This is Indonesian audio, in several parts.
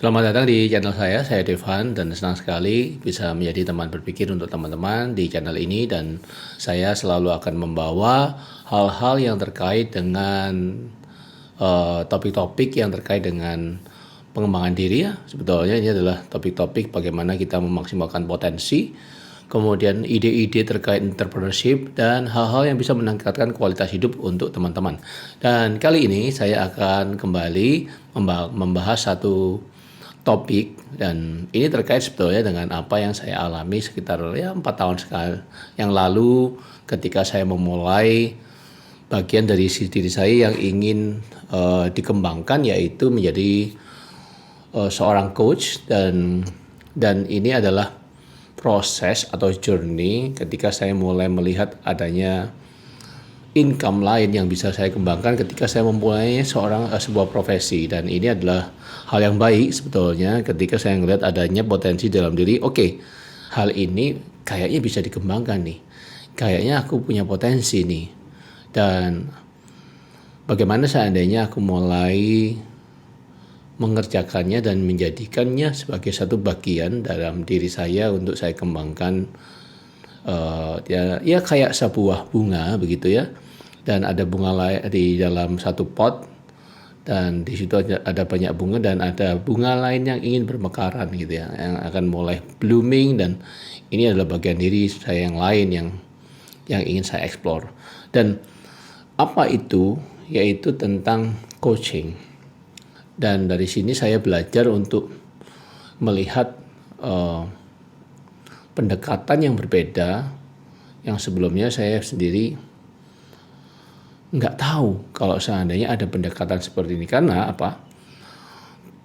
Selamat datang di channel saya Devan dan senang sekali bisa menjadi teman berpikir untuk teman-teman di channel ini, dan saya selalu akan membawa hal-hal yang terkait dengan topik-topik yang terkait dengan pengembangan diri ya. Sebetulnya ini adalah topik-topik bagaimana kita memaksimalkan potensi, kemudian ide-ide terkait entrepreneurship dan hal-hal yang bisa meningkatkan kualitas hidup untuk teman-teman. Dan kali ini saya akan kembali membahas satu topik, dan ini terkait sebetulnya dengan apa yang saya alami sekitar 4 tahun sekali yang lalu ketika saya memulai bagian dari diri saya yang ingin dikembangkan, yaitu menjadi seorang coach, dan ini adalah proses atau journey ketika saya mulai melihat adanya income lain yang bisa saya kembangkan ketika saya memulai sebuah profesi. Dan ini adalah hal yang baik sebetulnya ketika saya melihat adanya potensi dalam diri. Oke, hal ini kayaknya bisa dikembangkan nih, kayaknya aku punya potensi nih. Dan bagaimana seandainya aku mulai mengerjakannya dan menjadikannya sebagai satu bagian dalam diri saya untuk saya kembangkan, ya kayak sebuah bunga begitu ya, dan ada bunga lain di dalam satu pot, dan di situ ada banyak bunga, dan ada bunga lain yang ingin bermekaran gitu ya, yang akan mulai blooming, dan ini adalah bagian diri saya yang lain yang ingin saya explore. Dan apa itu? Yaitu tentang coaching. Dan dari sini saya belajar untuk melihat pendekatan yang berbeda yang sebelumnya saya sendiri nggak tahu kalau seandainya ada pendekatan seperti ini. Karena apa?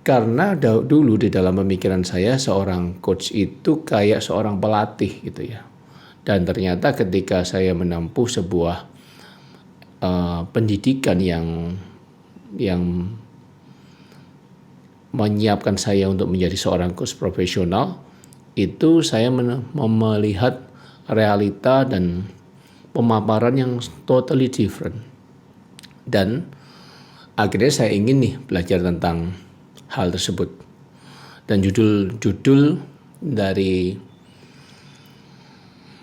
Karena dulu di dalam pemikiran saya seorang coach itu kayak seorang pelatih gitu ya. Dan ternyata ketika saya menempuh sebuah pendidikan yang menyiapkan saya untuk menjadi seorang coach profesional, itu saya melihat realita dan pemaparan yang totally different. Dan akhirnya saya ingin nih belajar tentang hal tersebut. Dan judul dari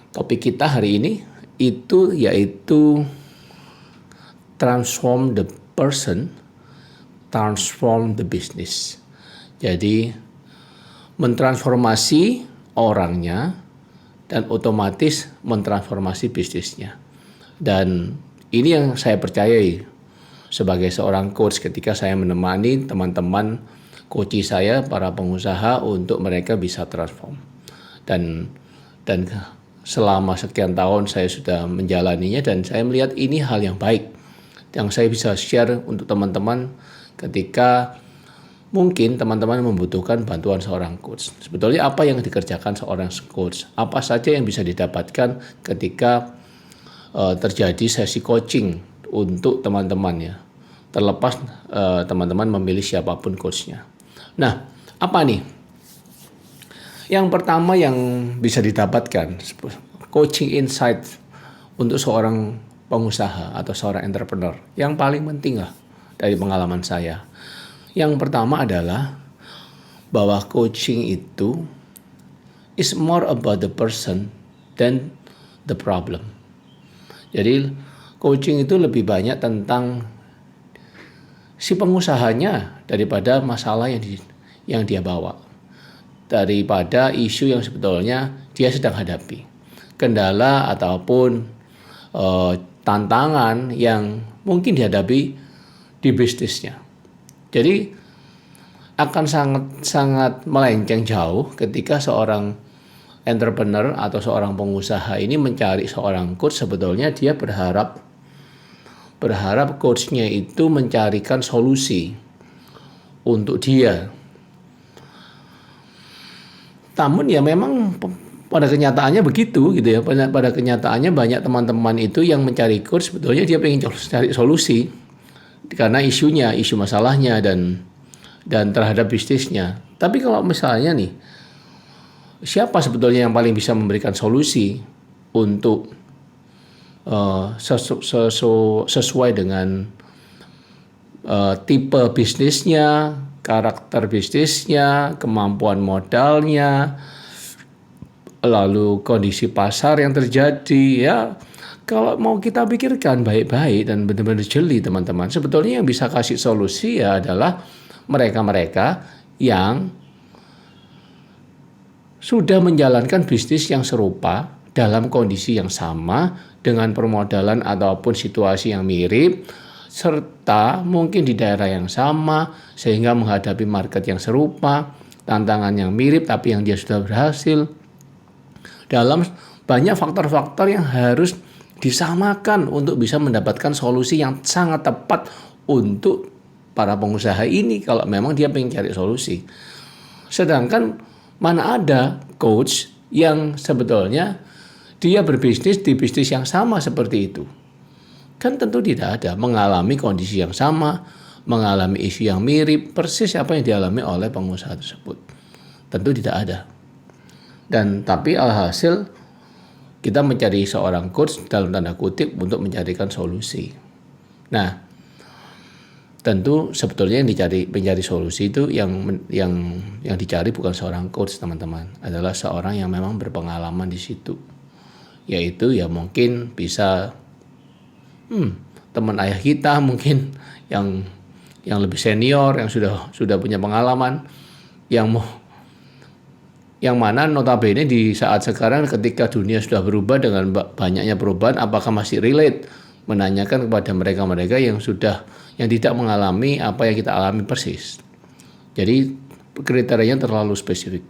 topik kita hari ini itu yaitu transform the person, transform the business. Jadi mentransformasi orangnya dan otomatis mentransformasi bisnisnya. Dan ini yang saya percayai sebagai seorang coach ketika saya menemani teman-teman coach saya, para pengusaha, untuk mereka bisa transform. Dan selama sekian tahun saya sudah menjalaninya, dan saya melihat ini hal yang baik yang saya bisa share untuk teman-teman ketika mungkin teman-teman membutuhkan bantuan seorang coach. Sebetulnya apa yang dikerjakan seorang coach? Apa saja yang bisa didapatkan ketika terjadi sesi coaching untuk teman-temannya, terlepas teman-teman memilih siapapun coachnya. Nah, apa nih? Yang pertama yang bisa didapatkan, coaching insight untuk seorang pengusaha atau seorang entrepreneur, yang paling penting lah dari pengalaman saya. Yang pertama adalah bahwa coaching itu is more about the person than the problem. Jadi coaching itu lebih banyak tentang si pengusahanya daripada masalah yang dia bawa, daripada isu yang sebetulnya dia sedang hadapi, kendala ataupun tantangan yang mungkin dihadapi di bisnisnya. Jadi akan sangat melenceng jauh ketika seorang entrepreneur atau seorang pengusaha ini mencari seorang coach. Sebetulnya dia berharap coachnya itu mencarikan solusi untuk dia. Namun ya memang pada kenyataannya begitu gitu ya. Pada kenyataannya banyak teman-teman itu yang mencari coach sebetulnya dia pengen cari solusi karena isu masalahnya dan terhadap bisnisnya. Tapi kalau misalnya nih, siapa sebetulnya yang paling bisa memberikan solusi untuk sesuai dengan tipe bisnisnya, karakter bisnisnya, kemampuan modalnya, lalu kondisi pasar yang terjadi ya. Kalau mau kita pikirkan baik-baik dan benar-benar jeli teman-teman, sebetulnya yang bisa kasih solusi ya adalah mereka-mereka yang sudah menjalankan bisnis yang serupa dalam kondisi yang sama dengan permodalan ataupun situasi yang mirip, serta mungkin di daerah yang sama sehingga menghadapi market yang serupa, tantangan yang mirip tapi yang dia sudah berhasil. Dalam banyak faktor-faktor yang harus disamakan untuk bisa mendapatkan solusi yang sangat tepat untuk para pengusaha ini kalau memang dia pengen cari solusi. Sedangkan mana ada coach yang sebetulnya dia berbisnis di bisnis yang sama seperti itu. Kan tentu tidak ada, mengalami kondisi yang sama, mengalami isu yang mirip, persis apa yang dialami oleh pengusaha tersebut. Tentu tidak ada. Dan tapi alhasil kita mencari seorang coach dalam tanda kutip untuk mencarikan solusi. Nah, tentu sebetulnya yang mencari solusi itu yang dicari bukan seorang coach teman-teman, adalah seorang yang memang berpengalaman di situ. Yaitu ya mungkin bisa teman ayah kita mungkin yang lebih senior, yang sudah punya pengalaman, yang mana notabene di saat sekarang ketika dunia sudah berubah dengan banyaknya perubahan, apakah masih relate menanyakan kepada mereka-mereka yang tidak mengalami apa yang kita alami persis. Jadi kriterianya terlalu spesifik.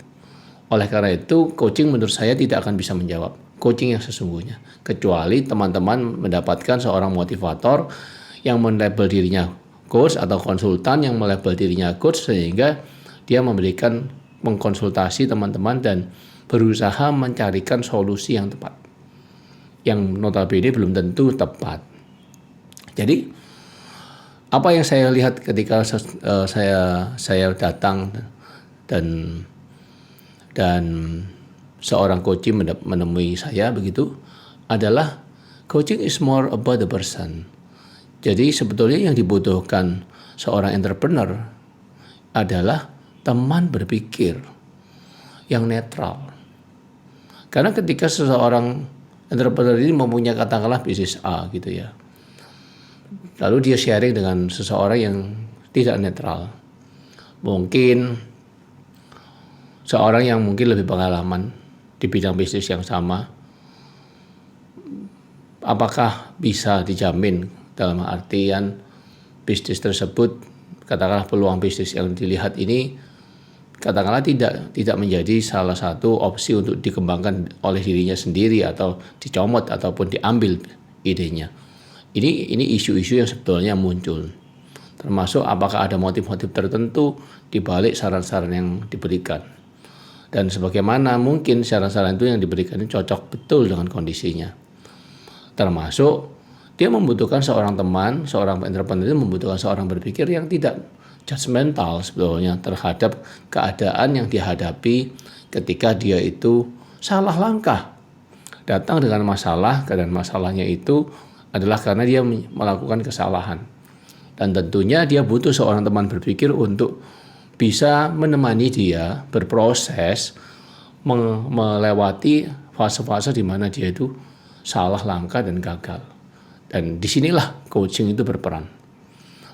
Oleh karena itu coaching menurut saya tidak akan bisa menjawab coaching yang sesungguhnya, kecuali teman-teman mendapatkan seorang motivator yang melabel dirinya coach atau konsultan yang melabel dirinya coach, sehingga dia mengkonsultasi teman-teman dan berusaha mencarikan solusi yang tepat, yang notabene belum tentu tepat. Jadi apa yang saya lihat ketika saya datang dan seorang coaching menemui saya begitu adalah coaching is more about the person. Jadi sebetulnya yang dibutuhkan seorang entrepreneur adalah teman berpikir yang netral. Karena ketika seseorang entrepreneur ini mempunyai katakanlah bisnis A gitu ya, lalu dia sharing dengan seseorang yang tidak netral, mungkin seorang yang mungkin lebih pengalaman di bidang bisnis yang sama, apakah bisa dijamin dalam artian bisnis tersebut, katakanlah peluang bisnis yang dilihat ini katakanlah tidak menjadi salah satu opsi untuk dikembangkan oleh dirinya sendiri atau dicomot ataupun diambil idenya. Ini isu-isu yang sebetulnya muncul. Termasuk apakah ada motif-motif tertentu di balik saran-saran yang diberikan. Dan sebagaimana mungkin saran-saran itu yang diberikan ini cocok betul dengan kondisinya. Termasuk dia membutuhkan seorang teman, seorang entrepreneur membutuhkan seorang berpikir yang tidak judgmental sebetulnya terhadap keadaan yang dihadapi ketika dia itu salah langkah, datang dengan masalah, dan masalahnya itu adalah karena dia melakukan kesalahan, dan tentunya dia butuh seorang teman berpikir untuk bisa menemani dia berproses melewati fase-fase di mana dia itu salah langkah dan gagal. Dan disinilah coaching itu berperan.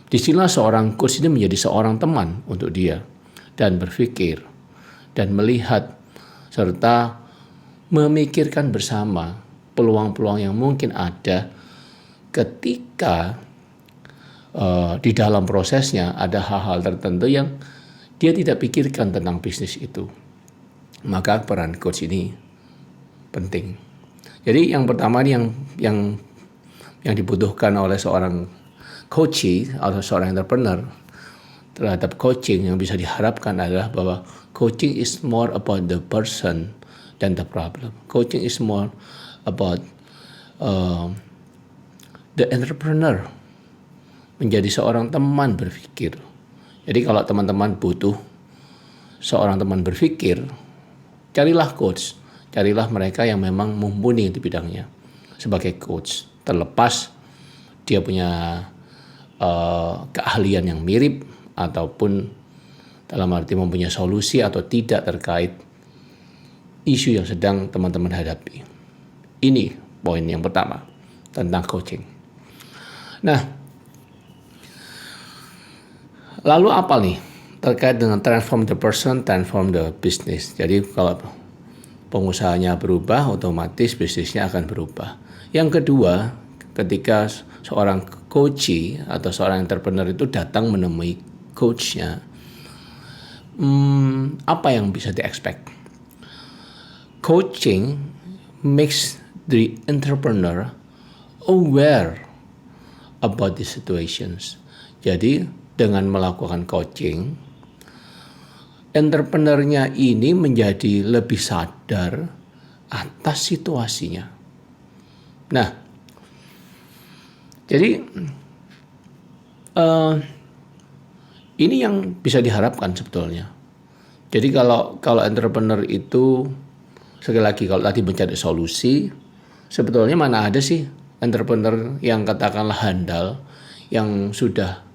Disinilah seorang coach ini menjadi seorang teman untuk dia dan berpikir dan melihat serta memikirkan bersama peluang-peluang yang mungkin ada ketika di dalam prosesnya ada hal-hal tertentu yang dia tidak pikirkan tentang bisnis itu. Maka peran coach ini penting. Jadi yang pertama yang dibutuhkan oleh seorang coaching atau seorang entrepreneur terhadap coaching yang bisa diharapkan adalah bahwa coaching is more about the person than the problem. Coaching is more about the entrepreneur, menjadi seorang teman berpikir. Jadi kalau teman-teman butuh seorang teman berpikir, carilah coach, carilah mereka yang memang mumpuni di bidangnya sebagai coach. Terlepas dia punya keahlian yang mirip ataupun dalam arti mempunyai solusi atau tidak terkait isu yang sedang teman-teman hadapi. Ini poin yang pertama tentang coaching. Nah, lalu apa nih terkait dengan transform the person, transform the business. Jadi kalau pengusahanya berubah, otomatis bisnisnya akan berubah. Yang kedua, ketika seorang coachee atau seorang entrepreneur itu datang menemui coachnya, apa yang bisa di-expect? Coaching makes the entrepreneur aware about the situations. Jadi dengan melakukan coaching, entrepreneurnya ini menjadi lebih sadar atas situasinya. Nah, jadi ini yang bisa diharapkan sebetulnya. Jadi kalau entrepreneur itu, sekali lagi kalau tadi mencari solusi, sebetulnya mana ada sih entrepreneur yang katakanlah handal, yang sudah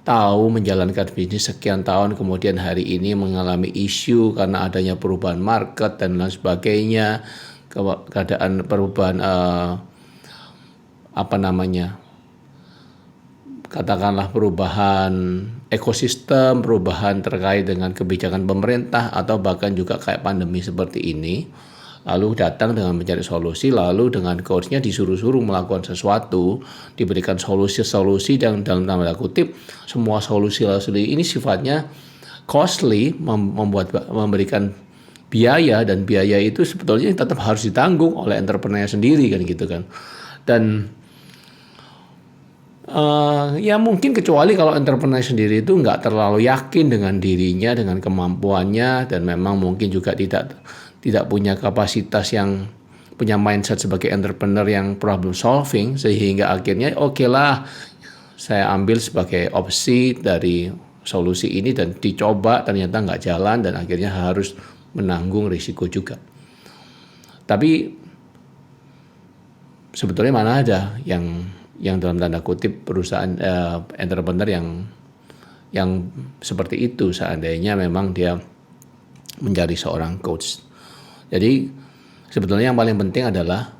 tahu menjalankan bisnis sekian tahun, kemudian hari ini mengalami isu karena adanya perubahan market dan lain sebagainya, keadaan perubahan katakanlah perubahan ekosistem, perubahan terkait dengan kebijakan pemerintah, atau bahkan juga kayak pandemi seperti ini, lalu datang dengan mencari solusi, lalu dengan coachnya disuruh-suruh melakukan sesuatu, diberikan solusi-solusi, dan dalam tanda kutip semua solusi ini sifatnya costly, memberikan biaya, dan biaya itu sebetulnya tetap harus ditanggung oleh entrepreneur sendiri kan gitu kan. Dan ya mungkin kecuali kalau entrepreneur sendiri itu nggak terlalu yakin dengan dirinya, dengan kemampuannya, dan memang mungkin juga tidak punya kapasitas yang punya mindset sebagai entrepreneur yang problem solving, sehingga akhirnya oke lah saya ambil sebagai opsi dari solusi ini dan dicoba, ternyata nggak jalan dan akhirnya harus menanggung risiko juga. Tapi sebetulnya mana ada yang dalam tanda kutip perusahaan entrepreneur yang seperti itu seandainya memang dia menjadi seorang coach. Jadi sebetulnya yang paling penting adalah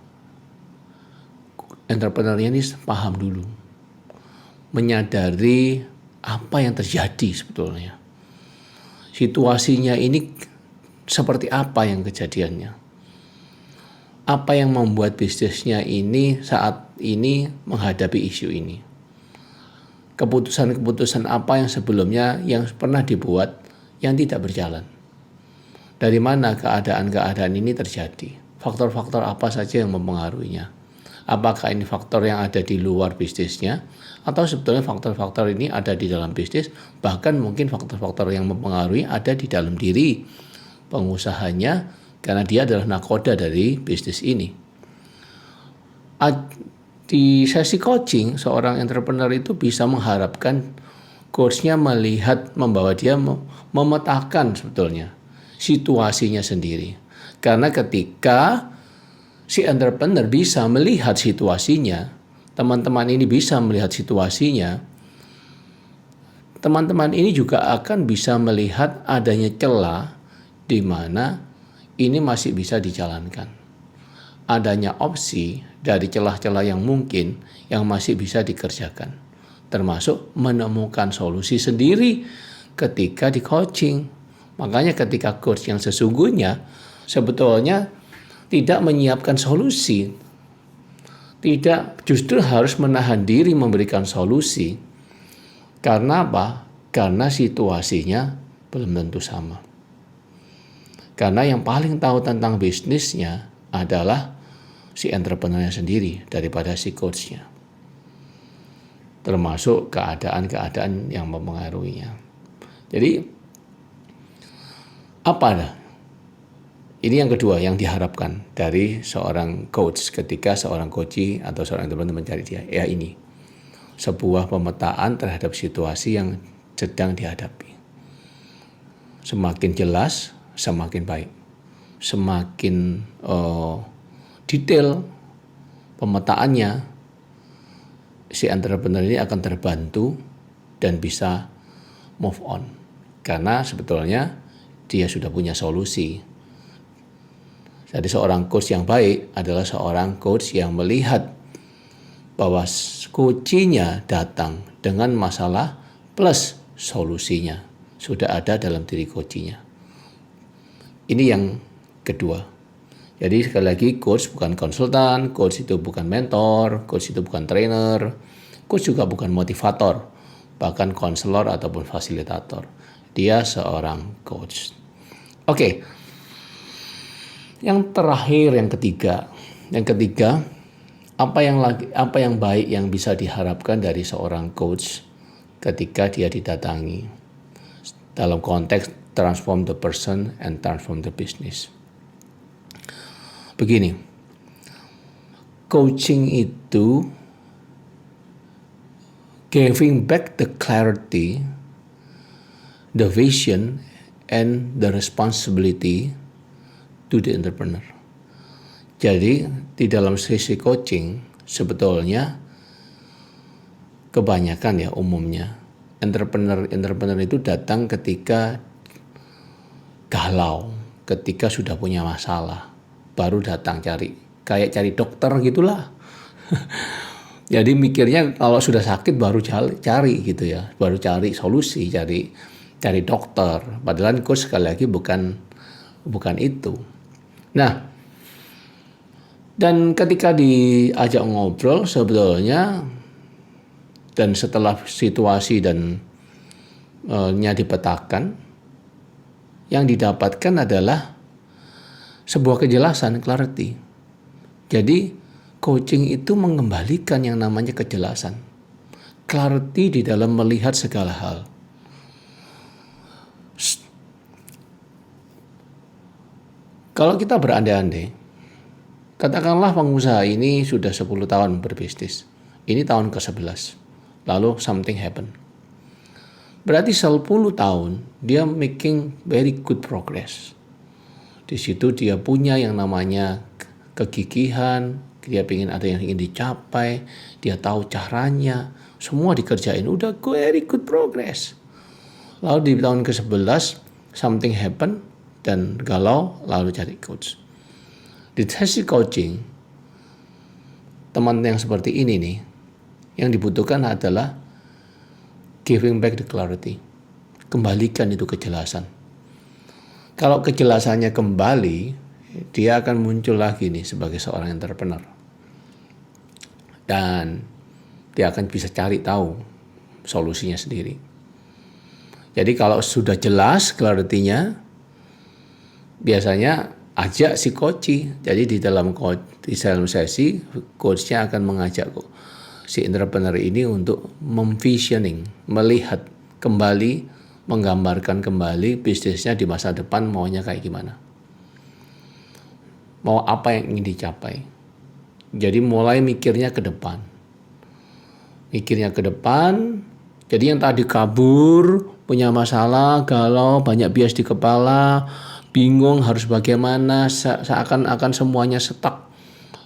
entrepreneurnya ini paham dulu, menyadari apa yang terjadi sebetulnya, situasinya ini seperti apa yang kejadiannya, apa yang membuat bisnisnya ini saat ini menghadapi isu ini, keputusan-keputusan apa yang sebelumnya yang pernah dibuat yang tidak berjalan, dari mana keadaan-keadaan ini terjadi, faktor-faktor apa saja yang mempengaruhinya, apakah ini faktor yang ada di luar bisnisnya atau sebetulnya faktor-faktor ini ada di dalam bisnis, bahkan mungkin faktor-faktor yang mempengaruhi ada di dalam diri pengusahanya karena dia adalah nakoda dari bisnis ini. Di sesi coaching, seorang entrepreneur itu bisa mengharapkan coachnya membawa dia memetakan sebetulnya situasinya sendiri. Karena ketika si entrepreneur bisa melihat situasinya, teman-teman ini bisa melihat situasinya, teman-teman ini juga akan bisa melihat adanya celah di mana ini masih bisa dijalankan. Adanya opsi dari celah-celah yang mungkin yang masih bisa dikerjakan. Termasuk menemukan solusi sendiri ketika di coaching. Makanya ketika coach yang sesungguhnya sebetulnya tidak menyiapkan solusi. Tidak, justru harus menahan diri memberikan solusi. Karena apa? Karena situasinya belum tentu sama. Karena yang paling tahu tentang bisnisnya adalah si entrepreneurnya sendiri daripada si coachnya. Termasuk keadaan-keadaan yang mempengaruhinya. Jadi apa? Ini yang kedua yang diharapkan dari seorang coach ketika seorang coachee atau seorang entrepreneur mencari dia. Ya ini, sebuah pemetaan terhadap situasi yang sedang dihadapi. Semakin jelas, semakin baik. Semakin detail pemetaannya, si entrepreneur ini akan terbantu dan bisa move on. Karena sebetulnya dia sudah punya solusi. Jadi seorang coach yang baik adalah seorang coach yang melihat bahwa coachnya datang dengan masalah plus solusinya. Sudah ada dalam diri coachnya. Ini yang kedua. Jadi sekali lagi, coach bukan konsultan, coach itu bukan mentor, coach itu bukan trainer, coach juga bukan motivator, bahkan konselor ataupun fasilitator. Dia seorang coach. Oke. Yang terakhir, yang ketiga. Yang ketiga, apa yang baik yang bisa diharapkan dari seorang coach ketika dia didatangi dalam konteks transform the person and transform the business. Begini, coaching itu giving back the clarity, the vision, and the responsibility to the entrepreneur. Jadi di dalam sesi coaching sebetulnya kebanyakan ya umumnya entrepreneur itu datang ketika galau, ketika sudah punya masalah, baru datang kayak cari dokter gitulah. Jadi mikirnya kalau sudah sakit baru cari gitu ya, baru cari solusi, cari dokter. Padahal coach sekali lagi bukan itu. Nah, dan ketika diajak ngobrol sebetulnya dan setelah situasi dan nya dipetakan, yang didapatkan adalah sebuah kejelasan, clarity. Jadi coaching itu mengembalikan yang namanya kejelasan, clarity di dalam melihat segala hal. Kalau kita berandai-andai, katakanlah pengusaha ini sudah 10 tahun berbisnis. Ini tahun ke-11. Lalu something happen. Berarti 10 tahun dia making very good progress. Di situ dia punya yang namanya kegigihan, dia ingin ada yang ingin dicapai, dia tahu caranya, semua dikerjain, udah very good progress. Lalu di tahun ke-11 something happen dan galau, lalu cari coach. Di sesi coaching, teman yang seperti ini nih, yang dibutuhkan adalah giving back the clarity. Kembalikan itu kejelasan. Kalau kejelasannya kembali, dia akan muncul lagi nih sebagai seorang entrepreneur. Dan dia akan bisa cari tahu solusinya sendiri. Jadi kalau sudah jelas clarity-nya, biasanya ajak si coach. Jadi di dalam sesi, coach-nya akan mengajak si entrepreneur ini untuk memvisioning, melihat kembali, menggambarkan kembali bisnisnya di masa depan maunya kayak gimana. Mau apa yang ingin dicapai. Jadi mulai mikirnya ke depan. Jadi yang tadi kabur, punya masalah, galau, banyak bias di kepala, bingung harus bagaimana, seakan-akan semuanya stuck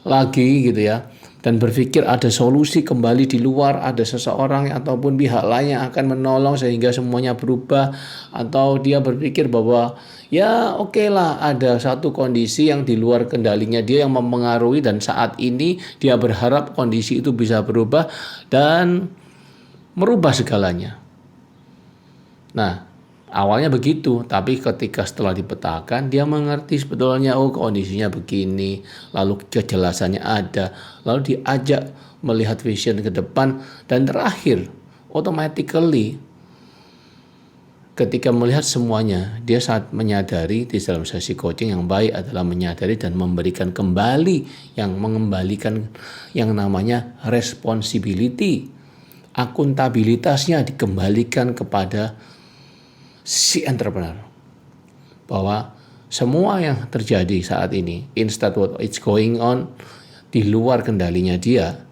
lagi gitu ya, dan berpikir ada solusi kembali di luar, ada seseorang ataupun pihak lain yang akan menolong sehingga semuanya berubah, atau dia berpikir bahwa ya oke lah, ada satu kondisi yang di luar kendalinya dia yang mempengaruhi, dan saat ini dia berharap kondisi itu bisa berubah dan merubah segalanya. Nah, awalnya begitu, tapi ketika setelah dipetakan, dia mengerti sebetulnya kondisinya begini, lalu kejelasannya ada, lalu diajak melihat vision ke depan, dan terakhir, automatically ketika melihat semuanya, dia saat menyadari di dalam sesi coaching yang baik adalah menyadari dan memberikan kembali, yang mengembalikan yang namanya responsibility, akuntabilitasnya dikembalikan kepada si entrepreneur, bahwa semua yang terjadi saat ini, instead what it's going on, di luar kendalinya dia,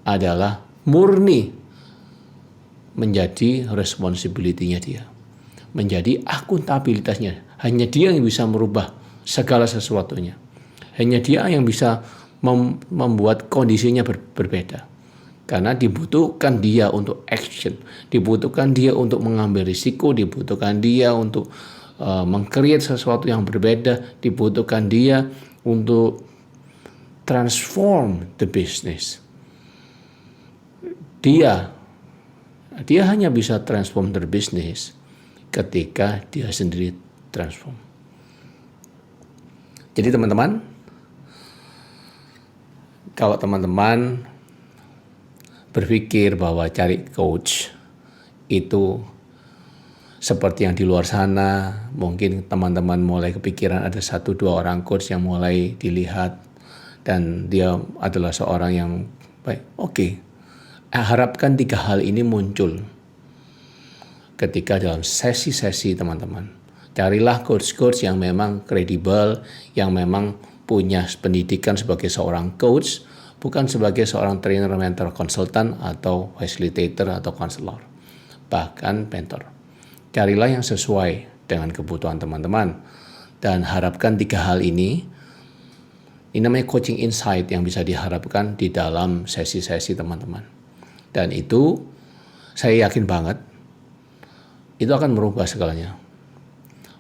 adalah murni menjadi responsibility-nya dia, menjadi akuntabilitasnya. Hanya dia yang bisa merubah segala sesuatunya. Hanya dia yang bisa membuat kondisinya berbeda. Karena dibutuhkan dia untuk action, dibutuhkan dia untuk mengambil risiko, dibutuhkan dia untuk meng-create sesuatu yang berbeda, dibutuhkan dia untuk transform the business. Dia hanya bisa transform the business ketika dia sendiri transform. Jadi teman-teman, kalau teman-teman berpikir bahwa cari coach itu seperti yang di luar sana, mungkin teman-teman mulai kepikiran ada 1-2 orang coach yang mulai dilihat dan dia adalah seorang yang baik. Oke, harapkan 3 hal ini muncul ketika dalam sesi-sesi teman-teman. Carilah coach-coach yang memang kredibel, yang memang punya pendidikan sebagai seorang coach, bukan sebagai seorang trainer, mentor, konsultan, atau facilitator, atau konselor, bahkan mentor. Carilah yang sesuai dengan kebutuhan teman-teman. Dan harapkan 3 hal ini namanya coaching insight yang bisa diharapkan di dalam sesi-sesi teman-teman. Dan itu saya yakin banget, itu akan merubah segalanya.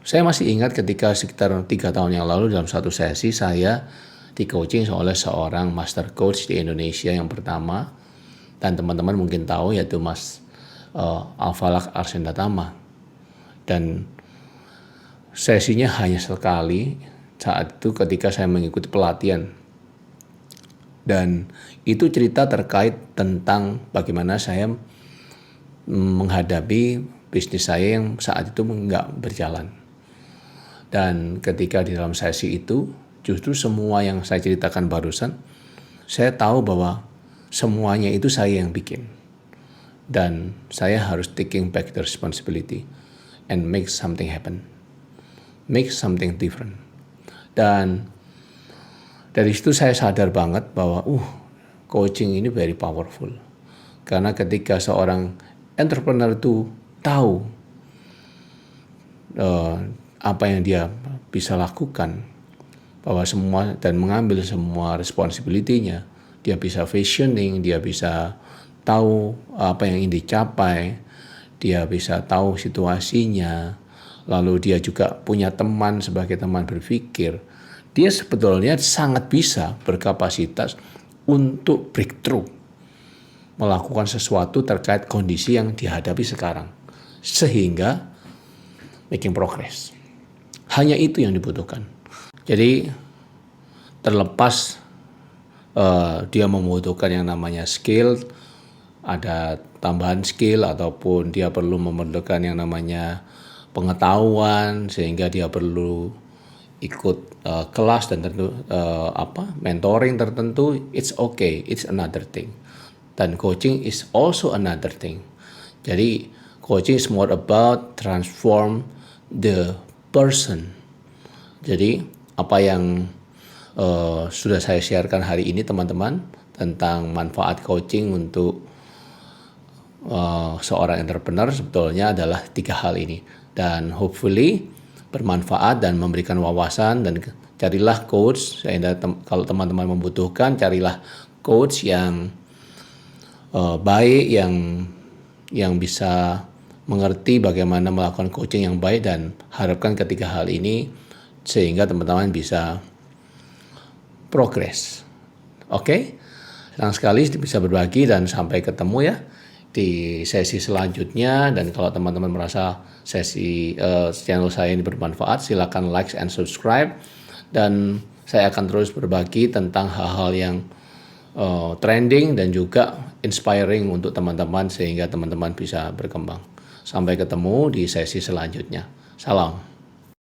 Saya masih ingat ketika sekitar 3 tahun yang lalu dalam satu sesi saya di coaching oleh seorang master coach di Indonesia yang pertama, dan teman-teman mungkin tahu yaitu Mas Alfalak Arsendatama. Dan sesinya hanya sekali saat itu ketika saya mengikuti pelatihan. Dan itu cerita terkait tentang bagaimana saya menghadapi bisnis saya yang saat itu nggak berjalan. Dan ketika di dalam sesi itu, justru semua yang saya ceritakan barusan, saya tahu bahwa semuanya itu saya yang bikin. Dan saya harus taking back the responsibility and make something happen. Make something different. Dan dari situ saya sadar banget bahwa coaching ini very powerful. Karena ketika seorang entrepreneur itu tahu apa yang dia bisa lakukan, bahwa semua dan mengambil semua responsibility-nya, dia bisa visioning, dia bisa tahu apa yang ingin dicapai, dia bisa tahu situasinya, lalu dia juga punya teman sebagai teman berpikir. Dia sebetulnya sangat bisa berkapasitas untuk breakthrough, melakukan sesuatu terkait kondisi yang dihadapi sekarang, sehingga making progress. Hanya itu yang dibutuhkan. Jadi terlepas dia membutuhkan yang namanya skill, ada tambahan skill, ataupun dia perlu memerlukan yang namanya pengetahuan sehingga dia perlu ikut kelas dan tentu mentoring tertentu, it's okay, it's another thing. Dan coaching is also another thing. Jadi coaching is more about transform the person. Jadi apa yang sudah saya sharekan hari ini teman-teman tentang manfaat coaching untuk seorang entrepreneur sebetulnya adalah 3 hal ini. Dan hopefully bermanfaat dan memberikan wawasan. Dan carilah coach, kalau teman-teman membutuhkan, carilah coach yang baik, yang bisa mengerti bagaimana melakukan coaching yang baik, dan harapkan ketiga hal ini sehingga teman-teman bisa progres. Oke? Senang sekali bisa berbagi dan sampai ketemu ya di sesi selanjutnya. Dan kalau teman-teman merasa sesi channel saya ini bermanfaat, silakan like and subscribe, dan saya akan terus berbagi tentang hal-hal yang trending dan juga inspiring untuk teman-teman sehingga teman-teman bisa berkembang. Sampai ketemu di sesi selanjutnya. Salam.